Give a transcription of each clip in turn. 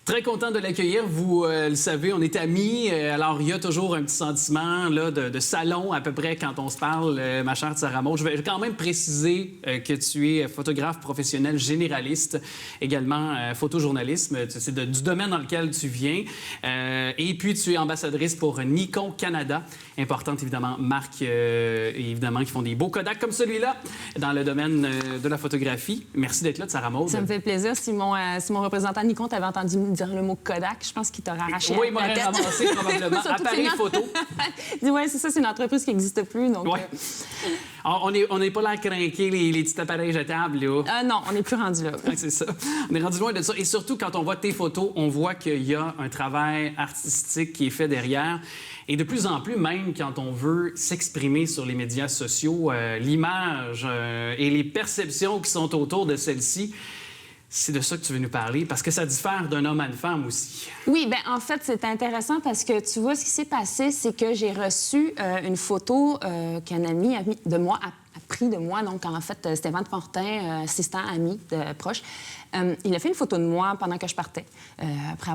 Très content de l'accueillir. Vous le savez, on est amis. Alors, il y a toujours un petit sentiment là, de salon à peu près quand on se parle, ma chère Sarah Maud. Je vais quand même préciser que tu es photographe professionnel généraliste, également photojournalisme. C'est du domaine dans lequel tu viens. Et puis, tu es ambassadrice pour Nikon Canada. Importante, évidemment, marque, évidemment, qui font des beaux Kodak comme celui-là dans le domaine de la photographie. Merci d'être là, Sarah Maud. Ça me fait plaisir. Si mon représentant Nikon t'avait entendu dire le mot Kodak, je pense qu'il t'aurait arraché oui, il la tête. ramassé probablement. Appareil photo. Oui, c'est ça, c'est une entreprise qui n'existe plus. Donc, ouais. On n'est pas là à craquer les petits appareils jetables, là. Non, on n'est plus rendu là. C'est ça. On est rendu loin de ça. Et surtout, quand on voit tes photos, on voit qu'il y a un travail artistique qui est fait derrière. Et de plus en plus, même quand on veut s'exprimer sur les médias sociaux, l'image et les perceptions qui sont autour de celle-ci, c'est de ça que tu veux nous parler, parce que ça diffère d'un homme à une femme aussi. Oui, bien, en fait, c'est intéressant parce que, tu vois, ce qui s'est passé, c'est que j'ai reçu une photo qu'un ami de moi a pris de moi. Donc, en fait, Stéphane Fortin, assistant, ami, proche, il a fait une photo de moi pendant que je partais, après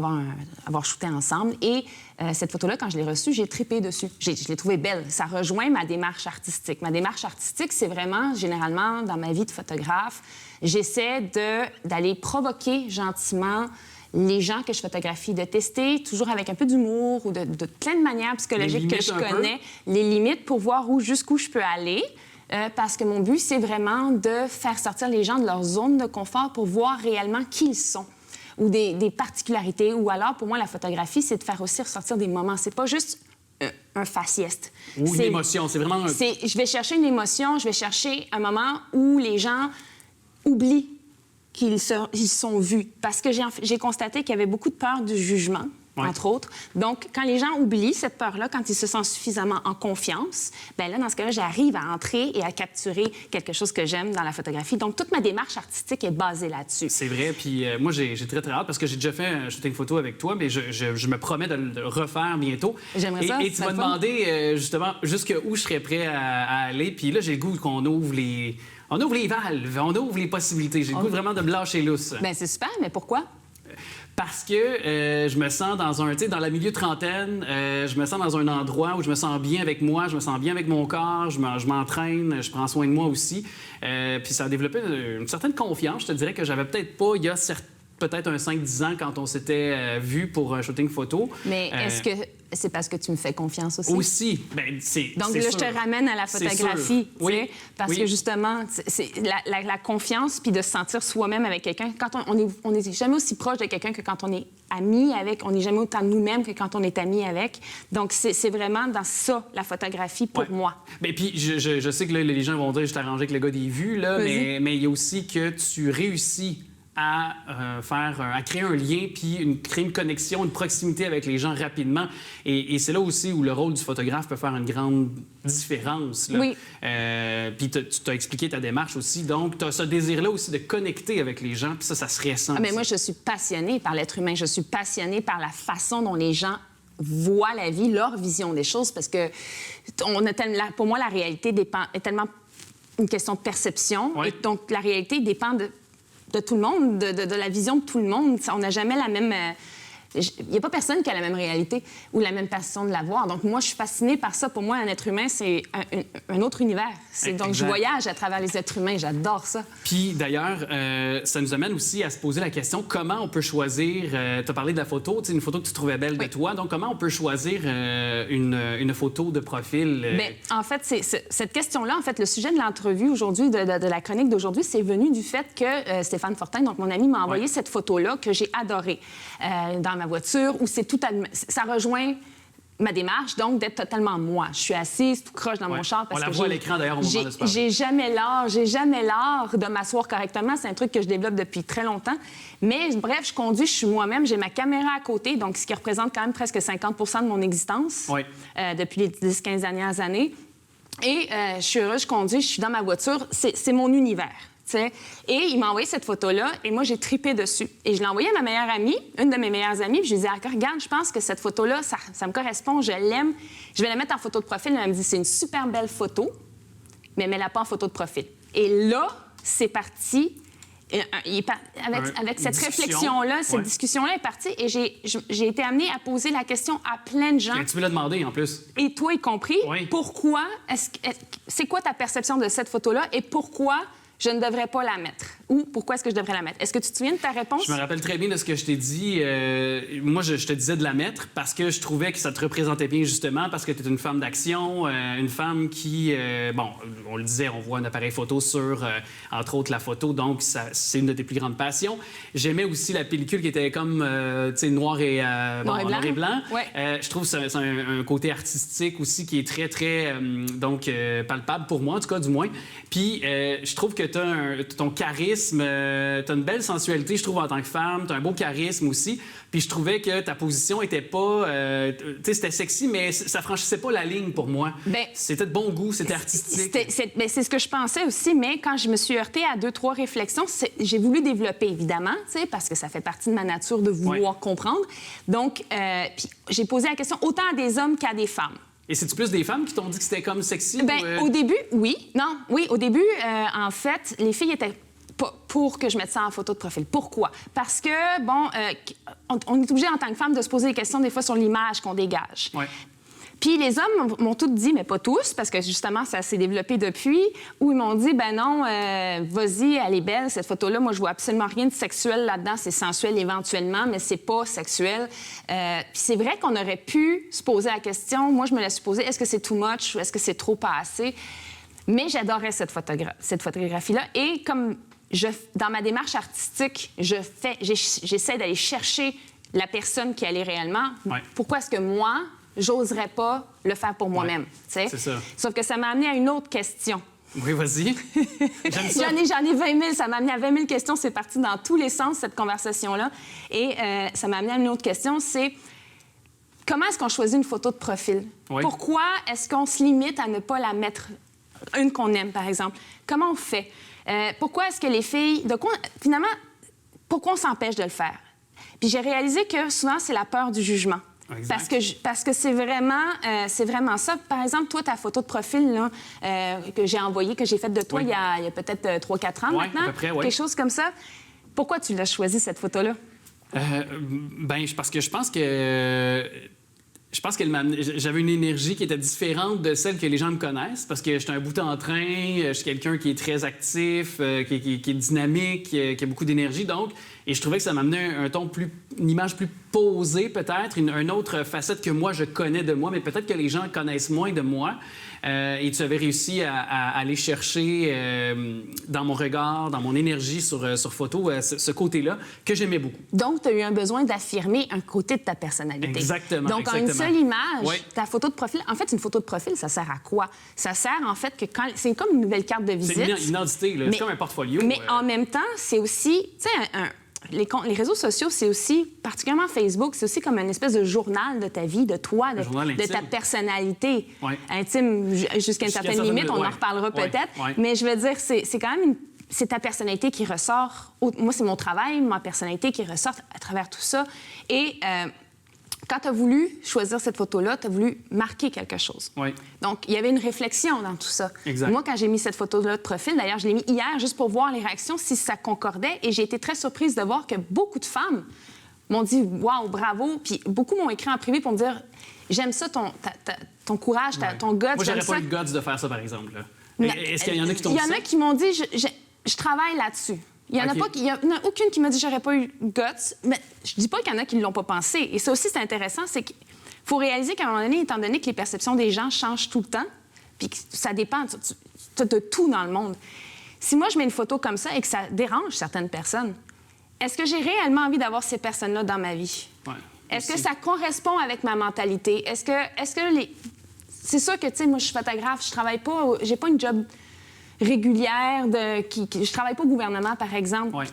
avoir shooté ensemble. Et cette photo-là, quand je l'ai reçue, j'ai trippé dessus. Je l'ai trouvée belle. Ça rejoint ma démarche artistique. Ma démarche artistique, c'est vraiment, généralement, dans ma vie de photographe, j'essaie d'aller provoquer gentiment les gens que je photographie, de tester toujours avec un peu d'humour ou de plein de manières psychologiques que je connais, les limites pour voir jusqu'où je peux aller. Parce que mon but, c'est vraiment de faire sortir les gens de leur zone de confort pour voir réellement qui ils sont ou des particularités. Ou alors, pour moi, la photographie, c'est de faire aussi ressortir des moments. C'est pas juste un faciès. Ou une émotion, c'est vraiment... Je vais chercher une émotion, je vais chercher un moment où les gens oublient qu'ils sont vus. Parce que j'ai constaté qu'il y avait beaucoup de peur du jugement, entre autres. Donc, quand les gens oublient cette peur-là, quand ils se sentent suffisamment en confiance, bien là, dans ce cas-là, j'arrive à entrer et à capturer quelque chose que j'aime dans la photographie. Donc, toute ma démarche artistique est basée là-dessus. C'est vrai. Puis moi, j'ai très, très hâte parce que j'ai déjà fait un shooting photo avec toi, mais je me promets de le refaire bientôt. J'aimerais ça. Et tu m'as demandé, justement, jusqu'où je serais prêt à aller. Puis là, j'ai le goût qu'on ouvre les... On ouvre les valves, on ouvre les possibilités. J'ai le goût vraiment de me lâcher lousse. Bien, c'est super, mais pourquoi? Parce que je me sens dans la milieu trentaine, je me sens dans un endroit où je me sens bien avec moi, je me sens bien avec mon corps, je m'entraîne, je prends soin de moi aussi. Puis ça a développé une certaine confiance. Je te dirais que j'avais peut-être pas, il y a peut-être un 5-10 ans quand on s'était vu pour un shooting photo. Mais est-ce que c'est parce que tu me fais confiance aussi? Aussi. Bien, donc là, je te ramène à la photographie. Oui. Parce que justement, c'est la confiance puis de se sentir soi-même avec quelqu'un. Quand on est jamais aussi proche de quelqu'un que quand on est ami avec. On n'est jamais autant nous-mêmes que quand on est amis avec. Donc, c'est vraiment dans ça, la photographie, pour moi. Bien, puis je sais que là, les gens vont dire que je t'ai arrangé avec le gars des vues, là, mais il y a aussi que tu réussis à créer un lien puis créer une connexion, une proximité avec les gens rapidement. Et c'est là aussi où le rôle du photographe peut faire une grande différence. Là. Oui. Puis tu t'as expliqué ta démarche aussi. Donc, tu as ce désir-là aussi de connecter avec les gens. Puis ça se ressent. Mais moi, je suis passionnée par l'être humain. Je suis passionnée par la façon dont les gens voient la vie, leur vision des choses. Parce que pour moi, la réalité est tellement une question de perception. Oui. Et donc, la réalité dépend de tout le monde, de la vision de tout le monde. On n'a jamais la même... Il n'y a pas personne qui a la même réalité ou la même façon de la voir. Donc, moi, je suis fascinée par ça. Pour moi, un être humain, c'est un autre univers. Donc, je voyage à travers les êtres humains. J'adore ça. Puis, d'ailleurs, ça nous amène aussi à se poser la question, comment on peut choisir... tu as parlé de la photo, une photo que tu trouvais belle de toi. Donc, comment on peut choisir une photo de profil? Bien, en fait, cette question-là, en fait, le sujet de l'entrevue aujourd'hui, de la chronique d'aujourd'hui, c'est venu du fait que Stéphane Fortin, donc mon ami, m'a envoyé cette photo-là que j'ai adorée dans ma voiture, où ça rejoint ma démarche, donc d'être totalement moi. Je suis assise tout croche dans mon char parce on la voit à l'écran d'ailleurs au moment de se parler. J'ai jamais l'art de m'asseoir correctement. C'est un truc que je développe depuis très longtemps. Mais bref, je conduis, je suis moi-même, j'ai ma caméra à côté, donc ce qui représente quand même presque 50 de mon existence depuis les 10-15 dernières années. Et je suis heureuse, je conduis, je suis dans ma voiture, c'est mon univers. T'sais. Et il m'a envoyé cette photo-là et moi, j'ai trippé dessus. Et je l'ai envoyée à ma meilleure amie, une de mes meilleures amies, puis je lui ai dit, regarde, je pense que cette photo-là, ça me correspond, je l'aime. Je vais la mettre en photo de profil. Elle me dit, c'est une super belle photo, mais mets-la pas en photo de profil. Et là, c'est parti. avec cette discussion. réflexion-là, cette discussion-là est partie et j'ai été amenée à poser la question à plein de gens. Et tu me l'as demandé, en plus. Et toi y compris. Oui. Pourquoi, c'est quoi ta perception de cette photo-là et pourquoi je ne devrais pas la mettre? Ou pourquoi est-ce que je devrais la mettre? Est-ce que tu te souviens de ta réponse? Je me rappelle très bien de ce que je t'ai dit. Moi, je te disais de la mettre parce que je trouvais que ça te représentait bien, justement, parce que tu es une femme d'action, une femme qui... bon, on le disait, on voit un appareil photo sur, entre autres, la photo, donc c'est une de tes plus grandes passions. J'aimais aussi la pellicule qui était comme, tu sais, noir et blanc. Ouais. Je trouve que c'est un côté artistique aussi qui est très, très, palpable pour moi, en tout cas, du moins. Puis, je trouve que tu as ton charisme, tu as une belle sensualité, je trouve, en tant que femme. Tu as un beau charisme aussi. Puis je trouvais que ta position était pas... tu sais, c'était sexy, mais ça franchissait pas la ligne pour moi. C'était de bon goût, c'était artistique. C'est ce que je pensais aussi, mais quand je me suis heurtée à 2-3 réflexions, j'ai voulu développer, évidemment, tu sais, parce que ça fait partie de ma nature de vouloir comprendre. Donc, puis j'ai posé la question autant à des hommes qu'à des femmes. Et c'est-tu plus des femmes qui t'ont dit que c'était comme sexy? Au début, oui. Non, oui, au début, en fait, les filles étaient pas pour que je mette ça en photo de profil. Pourquoi? Parce que, bon, on est obligé en tant que femme de se poser des questions des fois sur l'image qu'on dégage. Ouais. Puis les hommes m'ont tous dit, mais pas tous, parce que justement, ça s'est développé depuis, où ils m'ont dit, ben non, vas-y, elle est belle, cette photo-là. Moi, je vois absolument rien de sexuel là-dedans. C'est sensuel éventuellement, mais c'est pas sexuel. Puis c'est vrai qu'on aurait pu se poser la question. Moi, je me la suis posée, est-ce que c'est too much ou est-ce que c'est trop pas assez? Mais j'adorais cette photographie-là. Et comme dans ma démarche artistique, j'essaie d'aller chercher la personne qui elle est réellement. Ouais. Pourquoi est-ce que moi, j'oserais pas le faire pour moi-même? C'est ça. Sauf que ça m'a amené à une autre question. Oui, vas-y. J'aime ça. J'en ai 20 000. Ça m'a amené à 20 000 questions. C'est parti dans tous les sens, cette conversation-là. Et ça m'a amené à une autre question, c'est comment est-ce qu'on choisit une photo de profil? Oui. Pourquoi est-ce qu'on se limite à ne pas la mettre, une qu'on aime, par exemple? Comment on fait? Pourquoi est-ce que les filles... Finalement, pourquoi on s'empêche de le faire? Puis j'ai réalisé que souvent, c'est la peur du jugement. Exact. Parce que c'est vraiment ça. Par exemple, toi, ta photo de profil là, que j'ai envoyée, que j'ai faite de toi il y a peut-être 3-4 ans maintenant, à peu près, quelque chose comme ça. Pourquoi tu l'as choisi, cette photo-là? Parce que je pense que j'avais une énergie qui était différente de celle que les gens me connaissent, parce que j'étais un bout en train, je suis quelqu'un qui est très actif, qui est dynamique, qui a beaucoup d'énergie, donc, et je trouvais que ça m'amenait une image plus posée, peut-être, une autre facette que moi, je connais de moi, mais peut-être que les gens connaissent moins de moi. Et tu avais réussi à aller chercher dans mon regard, dans mon énergie sur photo, ce côté-là, que j'aimais beaucoup. Donc, tu as eu un besoin d'affirmer un côté de ta personnalité. Exactement. Donc, en une seule image, oui. Ta photo de profil... En fait, une photo de profil, ça sert à quoi? Ça sert, en fait, que c'est comme une nouvelle carte de visite. C'est une identité, là. C'est comme un portfolio. Mais en même temps, c'est aussi... Tu sais, les réseaux sociaux, c'est aussi, particulièrement Facebook, c'est aussi comme une espèce de journal de ta vie, de toi, de ta personnalité intime, jusqu'à une certaine limite. On en reparlera peut-être. Mais je veux dire, c'est quand même c'est ta personnalité qui ressort. Moi, c'est mon travail, ma personnalité qui ressort à travers tout ça. Et quand tu as voulu choisir cette photo-là, tu as voulu marquer quelque chose. Oui. Donc, il y avait une réflexion dans tout ça. Exact. Moi, quand j'ai mis cette photo-là de profil, d'ailleurs, je l'ai mis hier juste pour voir les réactions, si ça concordait. Et j'ai été très surprise de voir que beaucoup de femmes m'ont dit « Wow, bravo ». Puis beaucoup m'ont écrit en privé pour me dire « J'aime ça, ton courage, ton guts. » Moi, j'aurais pas eu le guts de faire ça, par exemple. Là. Est-ce qu'il y en a qui t'ont dit ça? Il y en a qui m'ont dit « Je travaille là-dessus ». Il n'y en a aucune qui m'a dit « J'aurais pas eu guts ». Mais je dis pas qu'il y en a qui ne l'ont pas pensé. Et ça aussi, c'est intéressant, c'est qu'il faut réaliser qu'à un moment donné, étant donné que les perceptions des gens changent tout le temps, puis que ça dépend de tout dans le monde. Si moi, je mets une photo comme ça et que ça dérange certaines personnes, est-ce que j'ai réellement envie d'avoir ces personnes-là dans ma vie? Ouais, est-ce que ça correspond avec ma mentalité? Est-ce que les... C'est sûr que, tu sais, moi, je suis photographe, je travaille pas... J'ai pas une job régulière je travaille pas au gouvernement, par exemple. Ouais.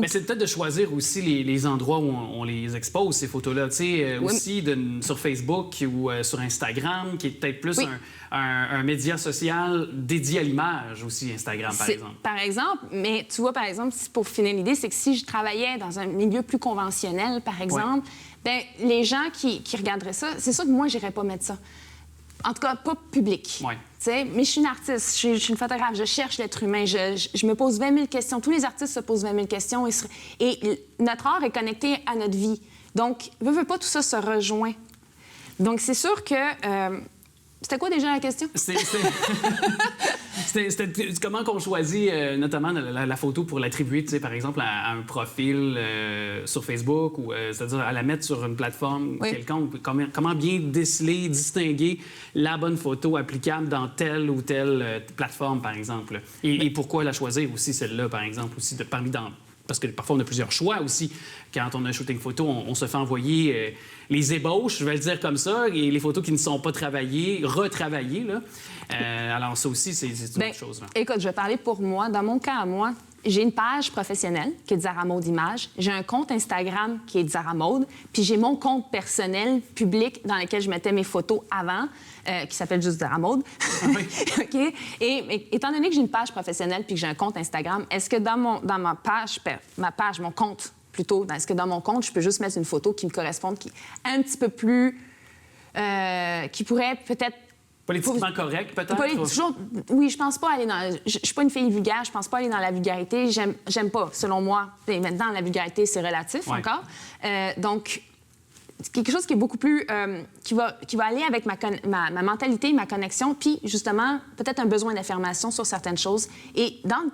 Mais c'est peut-être de choisir aussi les endroits où on les expose, ces photos-là. Aussi sur Facebook ou sur Instagram, qui est peut-être plus un média social dédié à l'image aussi, Instagram, par exemple. Par exemple, mais tu vois, par exemple, pour finir l'idée, c'est que si je travaillais dans un milieu plus conventionnel, par exemple, bien, les gens qui regarderaient ça, c'est sûr que moi, j'irais pas mettre ça. En tout cas, pas public. Ouais. Tu sais, mais je suis une artiste, je suis une photographe, je cherche l'être humain, je me pose 20 000 questions. Tous les artistes se posent 20 000 questions et notre art est connecté à notre vie. Donc, veux pas, tout ça se rejoint. Donc, c'est sûr que... c'était quoi déjà la question? C'était comment qu'on choisit notamment la photo pour l'attribuer, tu sais, par exemple, à un profil sur Facebook ou c'est-à-dire à la mettre sur une plateforme quelconque. Comment bien déceler, distinguer la bonne photo applicable dans telle ou telle plateforme, par exemple. Et pourquoi la choisir aussi, celle-là, par exemple, aussi parce que parfois, on a plusieurs choix aussi. Quand on a un shooting photo, on se fait envoyer les ébauches, je vais le dire comme ça, et les photos qui ne sont pas travaillées, retravaillées. Là. Alors, ça aussi, c'est une autre chose. Là. Écoute, je vais parler pour moi. Dans mon cas à moi, j'ai une page professionnelle qui est Zara Maude Images. J'ai un compte Instagram qui est Zara Maude. Puis j'ai mon compte personnel public dans lequel je mettais mes photos avant, qui s'appelle juste Zara Maude. OK? Et étant donné que j'ai une page professionnelle puis que j'ai un compte Instagram, est-ce que dans ma page, mon compte plutôt, est-ce que dans mon compte, je peux juste mettre une photo qui me corresponde, qui est un petit peu plus... qui pourrait peut-être... Politiquement correct, peut-être? Toujours, oui, je pense pas aller dans... Je suis pas une fille vulgaire, je pense pas aller dans la vulgarité. J'aime pas, selon moi. Et maintenant, la vulgarité, c'est relatif encore. Donc, c'est quelque chose qui est beaucoup plus... qui va aller avec ma mentalité, ma connexion, puis justement, peut-être un besoin d'affirmation sur certaines choses. Et dans le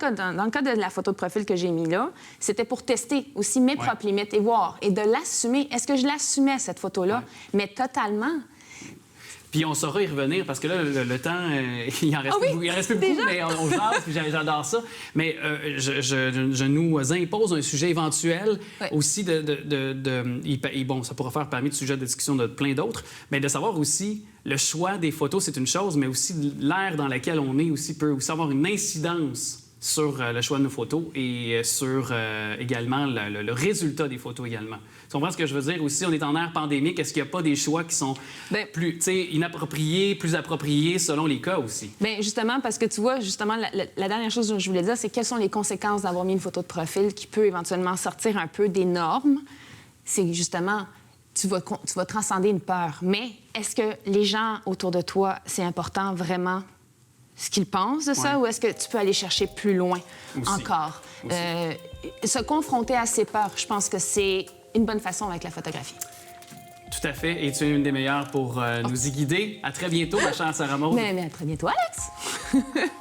cas de la photo de profil que j'ai mis là, c'était pour tester aussi mes propres limites et voir, et de l'assumer. Est-ce que je l'assumais, cette photo-là? Mais totalement. Puis on saura y revenir, parce que là, le temps, il en reste plus beaucoup, mais on jase, puis j'adore ça. Mais je nous impose un sujet éventuel aussi bon, ça pourra faire parmi de sujets de discussion de plein d'autres, mais de savoir aussi, le choix des photos, c'est une chose, mais aussi l'ère dans laquelle on est aussi peut aussi avoir une incidence sur le choix de nos photos et sur également le résultat des photos également. Tu comprends ce que je veux dire aussi? On est en ère pandémique. Est-ce qu'il n'y a pas des choix qui sont plus inappropriés, plus appropriés selon les cas aussi? Bien, justement, parce que tu vois, justement, la dernière chose que je voulais dire, c'est quelles sont les conséquences d'avoir mis une photo de profil qui peut éventuellement sortir un peu des normes. C'est justement... Tu vas transcender une peur. Mais est-ce que les gens autour de toi, c'est important vraiment ce qu'ils pensent de ça, ou est-ce que tu peux aller chercher plus loin encore? Se confronter à ses peurs, je pense que c'est une bonne façon avec la photographie. Tout à fait. Et tu es une des meilleures pour nous y guider. À très bientôt, ma chère Sarah Maude. Mais à très bientôt, Alex!